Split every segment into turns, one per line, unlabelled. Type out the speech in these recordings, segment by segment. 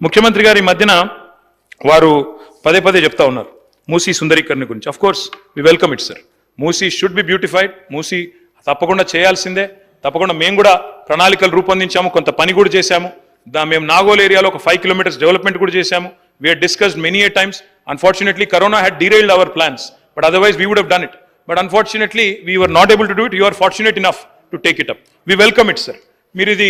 ముఖ్యమంత్రి గారి మధ్యన వారు పదే పదే చెప్తా ఉన్నారు మూసీ సుందరీకరణ గురించి. Of course we welcome it sir. Musi should be beautified. Musi తప్పకుండా చేయాల్సిందే. తప్పకుండా మేము కూడా ప్రణాళికలు రూపొందించాము, కొంత పని కూడా చేశాము. మేము నాగోల్ ఏరియాలో ఒక 5 kilometers డెవలప్మెంట్ కూడా చేశాము. We had discussed many a times. Unfortunately, Corona had derailed our plans, but otherwise we would have done it. But unfortunately, we were not able to do it. You are fortunate enough to take it up. We welcome it, sir. మీరు ఇది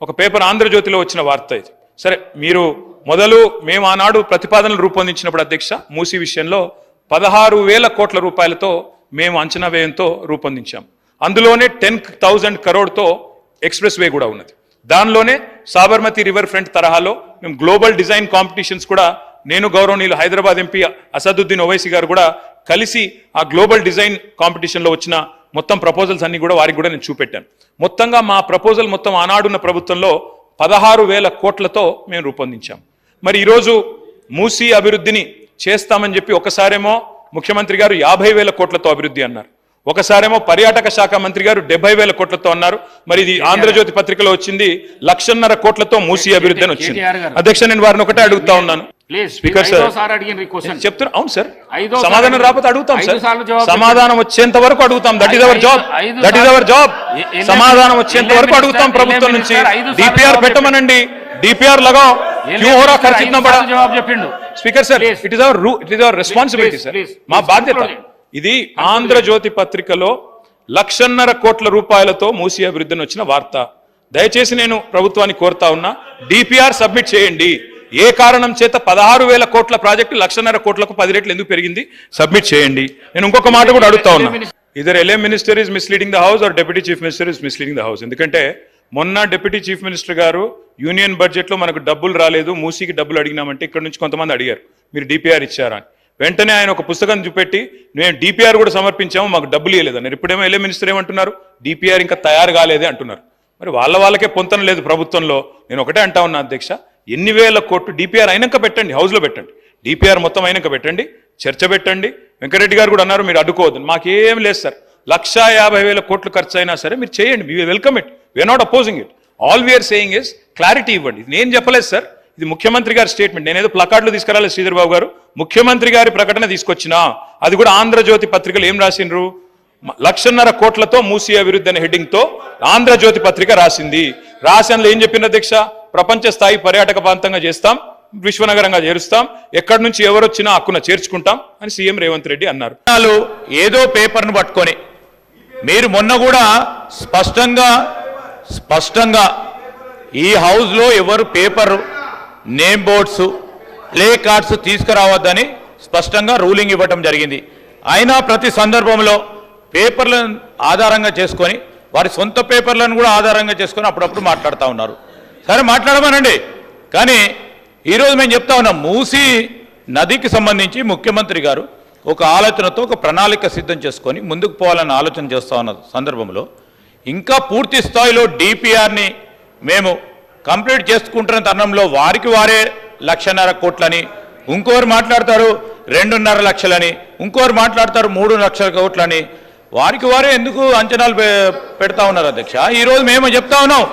ఒక paper ఆంధ్రజ్యోతిలో వచ్చిన వార్త ఇది. సరే, మీరు మొదలు మేము ఆనాడు ప్రతిపాదనలు రూపొందించినప్పుడు అధ్యక్ష మూసీ విషయంలో 16,000 కోట్ల రూపాయలతో మేము అంచనా వ్యయంతో రూపొందించాం. అందులోనే 10,000 crore ఎక్స్ప్రెస్ వే కూడా ఉన్నది. దానిలోనే సాబర్మతి రివర్ ఫ్రంట్ తరహాలో మేము గ్లోబల్ డిజైన్ కాంపిటీషన్స్ కూడా నేను గౌరవనీయులు హైదరాబాద్ ఎంపీ అసదుద్దీన్ ఓవైసీ గారు కూడా కలిసి ఆ గ్లోబల్ డిజైన్ కాంపిటీషన్లో వచ్చిన మొత్తం ప్రపోజల్స్ అన్ని కూడా వారికి కూడా నేను చూపెట్టాను. మొత్తంగా మా ప్రపోజల్ మొత్తం ఆనాడున్న ప్రభుత్వంలో 16,000 కోట్లతో మేము రూపొందించాం. మరి ఈరోజు మూసీ అభివృద్ధిని చేస్తామని చెప్పి ఒకసారేమో ముఖ్యమంత్రి గారు 50,000 కోట్లతో అభివృద్ధి అన్నారు, ఒకసారేమో పర్యాటక శాఖ మంత్రి గారు 70,000 కోట్లతో అన్నారు. మరి ఇది ఆంధ్రజ్యోతి పత్రికలో వచ్చింది 1,50,000 కోట్లతో మూసీ అభివృద్ధి అని వచ్చింది. అధ్యక్ష, నేను వారిని ఒకటే అడుగుతా ఉన్నాను. స్పీకర్ సార్ చెప్తున్నా, అవును సార్, సమాధానం రాకపోతే అడుగుతాం సార్, సమాధానం వచ్చేంత వరకు అడుగుతాం. That is our job, that is our job. సమాధానం వచ్చేంత వరకు అడుగుతాం ప్రభుత్వం నుంచి. డిపిఆర్ పెట్టమనండి, డిపిఆర్ లగా క్యూ హోరా ఖర్చు ఇतना बड़ा జవాబు చెప్పిండు speaker sir. It is our responsibility sir, మా బాధ్యత ఇది. ఆంధ్రజ్యోతి పత్రికలో 1,50,000 కోట్ల రూపాయలతో మూసీ అభివృద్ధిని వచ్చిన వార్త. దయచేసి నేను ప్రభుత్వాన్ని కోరుతా ఉన్నా, డిపిఆర్ సబ్మిట్ చేయండి. ఏ కారణం చేత 16,000 కోట్ల ప్రాజెక్టు 1,50,000 కోట్లకు 10 రెట్లు ఎందుకు పెరిగింది, సబ్మిట్ చేయండి. నేను ఇంకొక మాట కూడా అడుగుతా ఉన్నా, either LA minister is misleading the house or deputy chief minister is misleading the house. ఎందుకంటే మొన్న డిప్యూటీ చీఫ్ మినిస్టర్ గారు యూనియన్ బడ్జెట్లో మనకు డబ్బులు రాలేదు, మూసీకి డబ్బులు అడిగినామంటే ఇక్కడ నుంచి కొంతమంది అడిగారు మీరు డిపిఆర్ ఇచ్చారా అని. వెంటనే ఆయన ఒక పుస్తకం చూపెట్టి మేము డిపిఆర్ కూడా సమర్పించాము, మాకు డబ్బులు ఇవ్వలేదని. ఇప్పుడేమో ఎల్ఏ మినిస్టర్ ఏమంటున్నారు, డిపిఆర్ ఇంకా తయారు కాలేదే అంటున్నారు. మరి వాళ్ళకే పొంతన లేదు ప్రభుత్వంలో. నేను ఒకటే అంటా ఉన్నా అధ్యక్ష, ఎన్ని వేల కోట్లు డిపిఆర్ అయినాక పెట్టండి, హౌస్లో పెట్టండి, డిపిఆర్ మొత్తం అయినాక పెట్టండి, చర్చ పెట్టండి. వెంకటరెడ్డి గారు కూడా అన్నారు మీరు అడ్డుకోవద్దు. మాకేం లేదు సార్, 1,50,000 కోట్లు ఖర్చు అయినా సరే మీరు చేయండి, we welcome it, we are not opposing it. All we are saying is clarity ఇవ్వండి. ఇది నేను చెప్పలేదు సార్, ఇది ముఖ్యమంత్రి గారి స్టేట్మెంట్. నేనేదో ప్లకార్డులు తీసుకురాలేదు శ్రీధర్ బాబు గారు, ముఖ్యమంత్రి గారి ప్రకటన తీసుకొచ్చినా. అది కూడా ఆంధ్రజ్యోతి పత్రికలు ఏం రాసిండ్రు, 1,50,000 కోట్లతో మూసీ అభివృద్ధి అనే హెడ్డింగ్ తో ఆంధ్రజ్యోతి పత్రిక రాసింది. రాసినలో ఏం చెప్పింది అధ్యక్ష, ప్రపంచ స్థాయి పర్యాటక ప్రాంతంగా చేస్తాం, విశ్వనగరంగా చేరుస్తాం, ఎక్కడి నుంచి ఎవరొచ్చినా హక్కున చేర్చుకుంటాం అని సీఎం రేవంత్ రెడ్డి అన్నారు.
ఏదో పేపర్ను పట్టుకొని మీరు మొన్న కూడా స్పష్టంగా ఈ హౌస్లో ఎవరు paper name boards play cards తీసుకురావద్దని స్పష్టంగా రూలింగ్ ఇవ్వటం జరిగింది. అయినా ప్రతి సందర్భంలో పేపర్లను ఆధారంగా చేసుకొని వారి సొంత పేపర్లను కూడా ఆధారంగా చేసుకొని అప్పుడప్పుడు మాట్లాడుతూ ఉన్నారు. సరే మాట్లాడమనండి, కానీ ఈరోజు మేము చెప్తా ఉన్నాం, మూసీ నదికి సంబంధించి ముఖ్యమంత్రి గారు ఒక ఆలోచనతో ఒక ప్రణాళిక సిద్ధం చేసుకొని ముందుకు పోవాలని ఆలోచన చేస్తూ ఉన్న సందర్భంలో ఇంకా పూర్తి స్థాయిలో డిపిఆర్ని మేము కంప్లీట్ చేసుకుంటున్న తరుణంలో వారికి వారే 1,50,000 కోట్లని, ఇంకోరు మాట్లాడతారు 2.5 లక్షలని, ఇంకోరు మాట్లాడతారు 3 లక్షల కోట్లని, వారికి వారే ఎందుకు అంచనాలు పెడతా ఉన్నారు అధ్యక్ష. ఈరోజు మేము చెప్తా ఉన్నాం,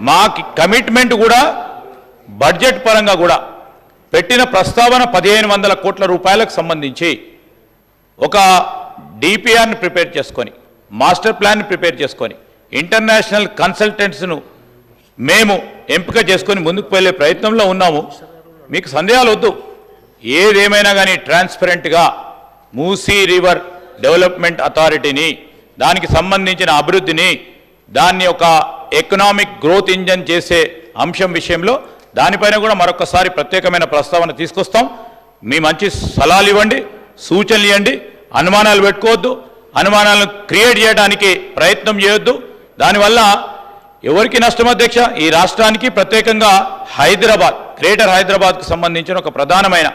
మా కమిట్మెంట్ కూడా బడ్జెట్ పరంగా కూడా పెట్టిన ప్రస్తావన 1,500 కోట్ల రూపాయలకు సంబంధించి ఒక డిపిఆర్ని ప్రిపేర్ చేసుకొని, మాస్టర్ ప్లాన్ని ప్రిపేర్ చేసుకొని, ఇంటర్నేషనల్ కన్సల్టెంట్స్ను మేము ఎంపిక చేసుకొని ముందుకు వెళ్ళే ప్రయత్నంలో ఉన్నాము. మీకు సందేహాలు వద్దు, ఏదేమైనా కానీ ట్రాన్స్పరెంట్గా మూసీ రివర్ డెవలప్మెంట్ అథారిటీని, దానికి సంబంధించిన అభివృద్ధిని, దాన్ని ఒక ఎకనామిక్ గ్రోత్ ఇంజన్ చేసే అంశం విషయంలో దానిపైన కూడా మరొకసారి ప్రత్యేకమైన ప్రస్తావన తీసుకొస్తాం. మీ మంచి సలహాలు ఇవ్వండి, సూచనలు ఇవ్వండి, అనుమానాలు పెట్టుకోవద్దు, అనుమానాలను క్రియేట్ చేయడానికి ప్రయత్నం చేయొద్దు. దానివల్ల ఎవరికి నష్టం అధ్యక్ష, ఈ రాష్ట్రానికి ప్రత్యేకంగా హైదరాబాద్, గ్రేటర్ హైదరాబాద్కు సంబంధించిన ఒక ప్రధానమైన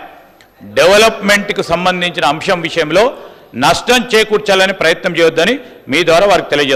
డెవలప్మెంట్కి సంబంధించిన అంశం విషయంలో నష్టం చేకూర్చాలని ప్రయత్నం చేయొద్దని మీ ద్వారా వారికి తెలియజేస్తాం.